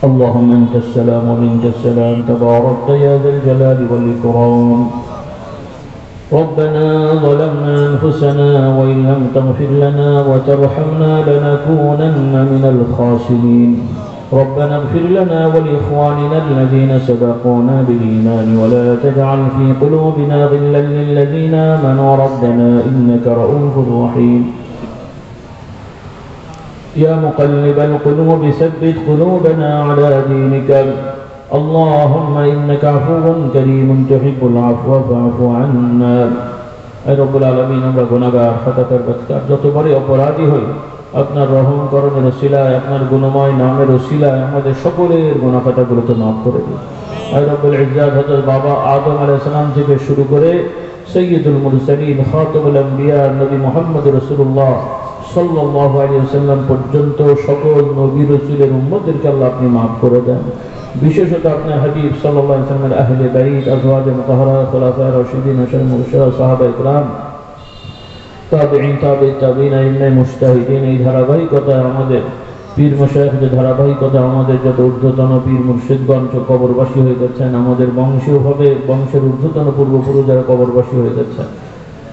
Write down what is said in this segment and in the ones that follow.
اللهم أنت السلام ومنك السلام تباركت يا ذا الجلال والإكرام. ربنا ظلمنا أنفسنا وإن لم تغفر لنا وترحمنا لنكونن من الخاسرين. ربنا اغفر لنا ولإخواننا الذين سبقونا بالإيمان ولا تجعل في قلوبنا غلا للذين آمنوا ربنا إنك رؤوف رحيم. يا مقلب القلوب ثبت قلوبنا على دينك. اللهم إنك عفو كريم تحب العفو فاعف عنا. اے رب العالمین আমরা গুনাহগার খাতাকার বদকার যতবারই অপরাধী হই আপনার রহম করুণার ওসিলায় আপনার গুণময় নামের ওসিলায় আমাদের সকলের গুনাহ খাতাগুলোকে মাফ করে দিন। اے رب العزت হযরত বাবা আদম আলাইহিস সালাম থেকে শুরু করে সৈয়দুল মুরসালিন খাতামুল আম্বিয়া নবী মুহাম্মদ রাসূলুল্লাহ সাল্লাল্লাহু আলাইহি ওয়াসাল্লাম পর্যন্ত সকল নবী রাসূলের উম্মতদেরকে আল্লাহ আপনি মাফ করে দেন। বিশেষত আপনার হাবিব সাল্লাল্লাহু আলাইহি ওয়াসাল্লামের আহলে বাইত আজওয়াজে মুতাহহারা খুলাফায়ে রাশিদিন আশর মুরশিদ সাহাবায়ে کرام তাবেঈন তাবেঈন আইম্মে মুজতাহিদিন এই ধারাবাহিকতায় আমাদের পীর মাশায়েখদের ধারাবাহিকতা আমাদের যত ঊর্ধ্বতন পীর মুর্শিদগণ কবরবাসী হয়ে গেছেন, আমাদের বংশীয়ভাবে বংশের ঊর্ধ্বতন পূর্বপুরুষ যারা কবরবাসী হয়ে গেছেন,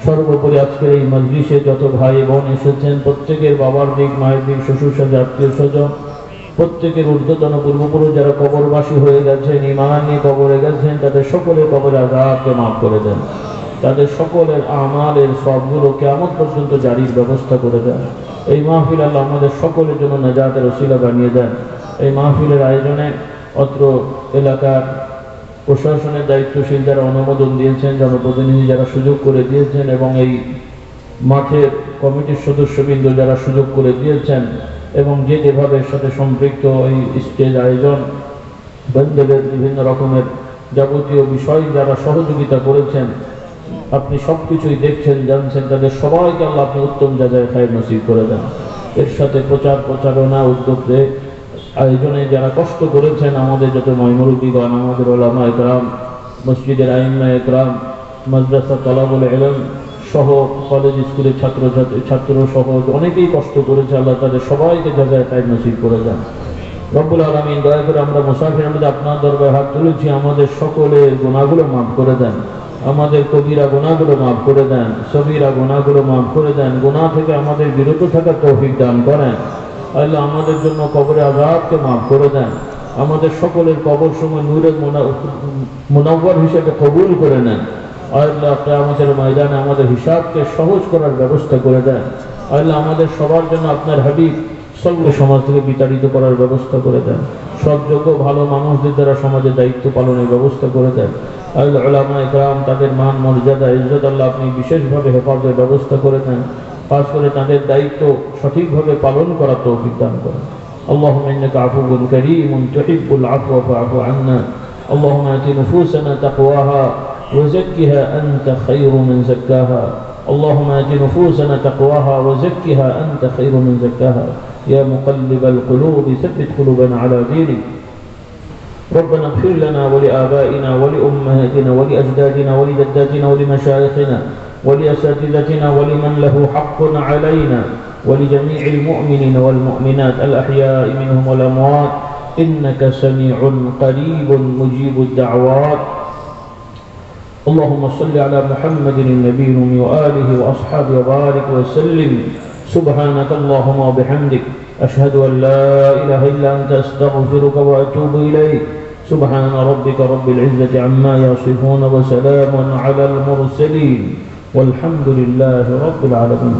সর্বোপরি আজকের এই মজলিসে যত ভাই বোন এসেছেন প্রত্যেকের বাবার দিক মায়ের দিক শ্বশুর স্বজন আত্মীয় স্বজন প্রত্যেকের ঊর্ধ্বতন পূর্বপুরুষ যারা কবরবাসী হয়ে গেছেন ঈমান নিয়ে কবরে গেছেন তাদের সকলের কবরের আযাবকে মাফ করে দেন, তাদের সকলের আমালের সবগুলো কিয়ামত পর্যন্ত জারির ব্যবস্থা করে দেন। এই মাহফিল আল্লাহ আমাদের সকলের জন্য নাজাতের ওসিলা বানিয়ে দেন। এই মাহফিলের আয়োজনে অত্র এলাকার প্রশাসনের দায়িত্বশীল যারা অনুমোদন দিয়েছেন, জনপ্রতিনিধি যারা সুযোগ করে দিয়েছেন এবং এই মাঠের কমিটির সদস্যবৃন্দ যারা সুযোগ করে দিয়েছেন এবং যেভাবে এর সাথে সম্পৃক্ত এই স্টেজ আয়োজন বন্ধের বিভিন্ন রকমের যাবতীয় বিষয় যারা সহযোগিতা করেছেন, আপনি সবকিছুই দেখছেন জানছেন, তাদের সবাইকে আল্লাহ আপনি উত্তম জায়গায় খায়ের নসিব করে দেন। এর সাথে প্রচারণা উদ্যোগে আয়োজনে যারা কষ্ট করেছেন আমাদের যত মুরব্বিগণ, আমাদের উলামায়ে কেরাম, মসজিদের আইম্মায়ে কেরাম, মাদ্রাসা তলাবুল ইলম সহ কলেজ স্কুলের ছাত্র সহ অনেকেই কষ্ট করেছে, আল্লাহ তাদের সবাইকে জায়গায় খায়ের নসিব করে দেন। রব্বুল আলামিন দয়া করে আমরা মুসাফির আমাদের আপনার দরবারে হাত তুলেছি, আমাদের সকলের গুনাহগুলো মাফ করে দেন, আমাদের কবিরা গুনাহগুলো মাফ করে দেন, সগীরা গুনাহগুলো মাফ করে দেন, গুনাহ থেকে আমাদের বিরত থাকার তৌফিক দান করেন। আল্লাহ আমাদের জন্য কবরে আযাবকে মাফ করে দেন, আমাদের সকলের কবর সময় নূরের মুনাওয়ার হিসেবে কবুল করে নেন। আল্লাহ কিয়ামতের ময়দানে আমাদের হিসাবকে সহজ করার ব্যবস্থা করে দেন। আল্লাহ আমাদের সবার জন্য আপনার হাবিব সকল সমাজ থেকে বিতাড়িত করার ব্যবস্থা করে দেন, সৎযোগ্য ভালো মানুষদের দ্বারা সমাজে দায়িত্ব পালনের ব্যবস্থা করে দেন। আল্লাহ উলামায়ে কেরাম তাদের মান মর্যাদা ইজ্জত আল্লাহ আপনি বিশেষভাবে হেফাজতের ব্যবস্থা করে দেন, খাস করে তাদের দায়িত্ব সঠিকভাবে পালন করার তৌফিক দান করেন। আল্লাহুম্মা ইন্নাকা আফুউন কারীমুন তুহিব্বুল আফওয়া ফা'ফু আন্না। আল্লাহুম্মা আতি নুফুসানা তাকওয়াহা ওয়া যাক্কিহা আনতা খায়রু মান যাক্কাহা। আল্লাহুম্মা আতি নুফুসানা তাকওয়াহা ওয়া যাক্কিহা আনতা খায়রু মান যাক্কাহা। ইয়া মুকাল্লিবাল কুলুবি সাব্বিত কুলুবানা আলা দীনিক। ربنا اغفر لنا ولآبائنا ولأمهاتنا ولأجدادنا ولجداتنا ولمشايخنا ولأساتذتنا ولمن له حق علينا ولجميع المؤمنين والمؤمنات الأحياء منهم والأموات إنك سميع قريب مجيب الدعوات. اللهم صل على محمد النبي وآله وأصحابه وبارك وسلم. سبحانك اللهم وبحمدك أشهد أن لا إله إلا أنت أستغفرك وأتوب إليك. سبحان ربك رب العزة عما يصفون وسلام على المرسلين والحمد لله رب العالمين.